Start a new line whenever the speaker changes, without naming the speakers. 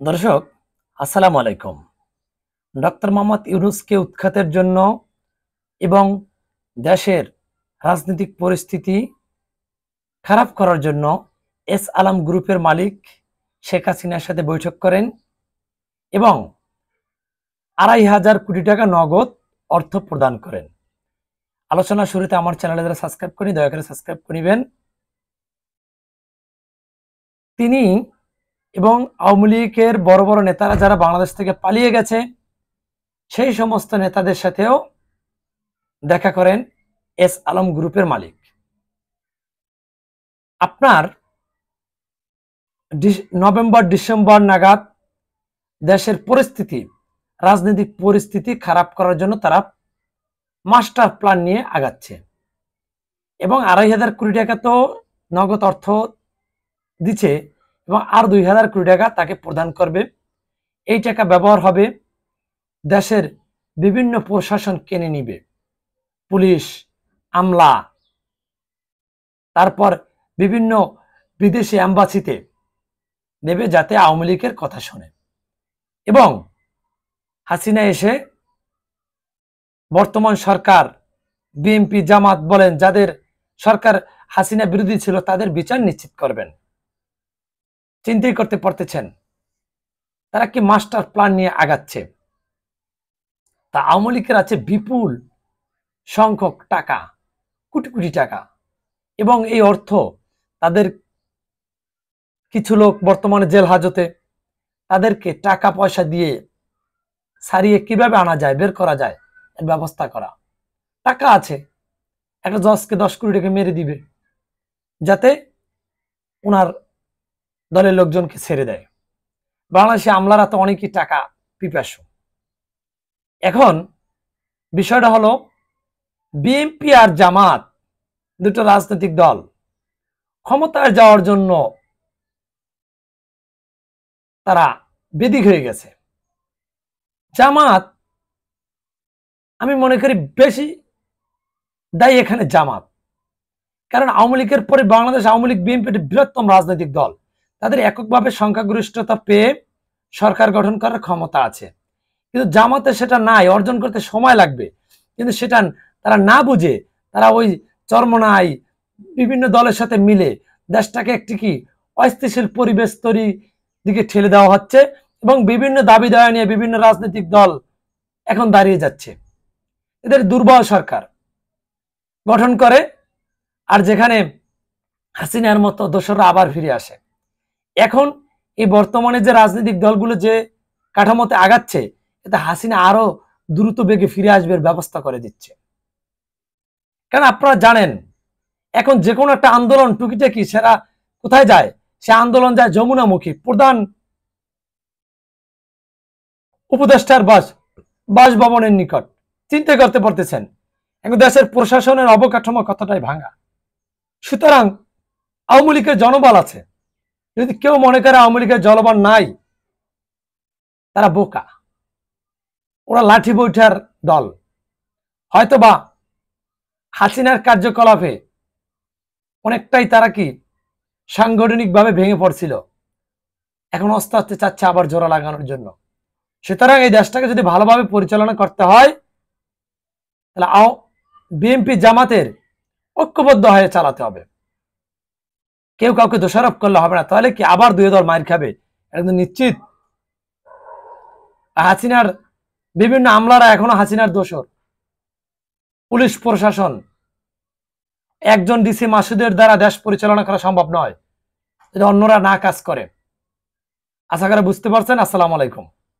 দর্শক, আসসালামু আলাইকুম। ডক্টর মোহাম্মদ ইউনূসকে উৎখাতের জন্য এবং দেশের রাজনৈতিক পরিস্থিতি খারাপ করার জন্য এস আলম গ্রুপের মালিক শেখ হাসিনার সাথে বৈঠক করেন এবং ২৫০০ কোটি টাকা নগদ অর্থ প্রদান করেন। আলোচনা শুরুতে আমার চ্যানেলে যারা সাবস্ক্রাইব করি দয়া করে সাবস্ক্রাইব করিবেন। তিনি এবং আওয়ামী লীগের বড় বড় নেতারা যারা বাংলাদেশ থেকে পালিয়ে গেছে সেই সমস্ত নেতাদের সাথেও দেখা করেন এস আলম গ্রুপের মালিক। আপনার নভেম্বর ডিসেম্বর নাগাদ দেশের পরিস্থিতি, রাজনৈতিক পরিস্থিতি খারাপ করার জন্য তারা মাস্টার প্ল্যান নিয়ে আগাচ্ছে এবং ২৫০০ কোটি টাকা তো নগদ অর্থ দিচ্ছে এবং আর ২০০০ কোটি টাকা তাকে প্রদান করবে। এই টাকা ব্যবহার হবে দেশের বিভিন্ন প্রশাসন কিনে নিবে, পুলিশ, আমলা, তারপর বিভিন্ন বিদেশি অ্যাম্বাসিতে দেবে যাতে আওয়ামী লীগের কথা শোনে এবং হাসিনা এসে বর্তমান সরকার বিএনপি জামাত বলেন যাদের সরকার হাসিনা বিরোধী ছিল তাদের বিচার নিশ্চিত করবেন। চিন্তাই করতে পারতেছেন তারা কি মাস্টার প্ল্যান নিয়ে আগাচ্ছে। তা আওয়ামী লীগের আছে বিপুল সংখ্যক টাকা, কোটি কোটি টাকা, এবং এই অর্থ তাদের কিছু লোক বর্তমানে জেল হাজতে, তাদেরকে টাকা পয়সা দিয়ে সারিয়ে কিভাবে আনা যায়, বের করা যায় এর ব্যবস্থা করা। টাকা আছে, একটা জজকে 10 কোটি টাকা মেরে দিবে যাতে ওনার দলের লোকজনকে ছেড়ে দেয়। বাংলাদেশে আমলারা তো অনেকই টাকা পিপাসু। এখন বিষয়টা হলো বিএনপি আর জামাত দুটো রাজনৈতিক দল ক্ষমতায় যাওয়ার জন্য তারা বেদিক হয়ে গেছে। জামাত, আমি মনে করি বেশি দায়ী এখানে জামাত, কারণ আওয়ামী লীগের পরে বাংলাদেশ আওয়ামী লীগ বিএনপি বৃহত্তম রাজনৈতিক দল, তাদের এককভাবে সংখ্যাগরিষ্ঠতা পেয়ে সরকার গঠন করার ক্ষমতা আছে, কিন্তু জামাতে সেটা নাই, অর্জন করতে সময় লাগবে। কিন্তু সেটা তারা না বুঝে তারা ওই চরমনাই বিভিন্ন দলের সাথে মিলে দেশটাকে একটি কি অস্থিতিশীল পরিবেশ তৈরি দিকে ঠেলে দেওয়া হচ্ছে এবং বিভিন্ন দাবি দাওয়া নিয়ে বিভিন্ন রাজনৈতিক দল এখন দাঁড়িয়ে যাচ্ছে। এদের দুর্বল সরকার গঠন করে আর যেখানে হাসিনার মতো দোসররা আবার ফিরে আসে। এখন এই বর্তমানে যে রাজনৈতিক দলগুলো যে কাঠামোতে আগাচ্ছে এতে হাসিনা আরো দ্রুত বেগে ফিরে আসবে ব্যবস্থা করে দিচ্ছে। কারণ আপনারা জানেন এখন যে কোনো একটা আন্দোলন টুকিটাকি সেরা কোথায় যায়, সে আন্দোলন যায় যমুনামুখী প্রধান উপদেষ্টার বাসভবনের নিকট। চিন্তা করতে পারতেছেন এখন দেশের প্রশাসনের অবকাঠামো কতটাই ভাঙা। সুতরাং আওয়ামী লীগের জনবল আছে, যদি কেউ মনে করে আওয়ামী লীগের জনবল নাই তারা বোকা, ওরা লাঠি বৈঠার দল। হয়তোবা হাসিনার কার্যকলাপে অনেকটাই তারা কি সাংগঠনিকভাবে ভেঙে পড়ছিল, এখন আস্তে আস্তে চাচ্ছে আবার জোড়া লাগানোর জন্য। সুতরাং এই দেশটাকে যদি ভালোভাবে পরিচালনা করতে হয় তাহলে বিএনপি জামাতের ঐক্যবদ্ধ হয়ে চালাতে হবে, কেউ কাউকে দোষারোপ করলে হবে না, তাহলে কি আবার দুই দল মার খাবে একদম নিশ্চিত। হাসিনার বিভিন্ন আমলারা এখনো হাসিনার দোষর, পুলিশ প্রশাসন, একজন ডিসি মাসুদের দ্বারা দেশ পরিচালনা করা সম্ভব নয় যদি অন্যরা না কাজ করে। আশা করি বুঝতে পারছেন। আসসালামু আলাইকুম।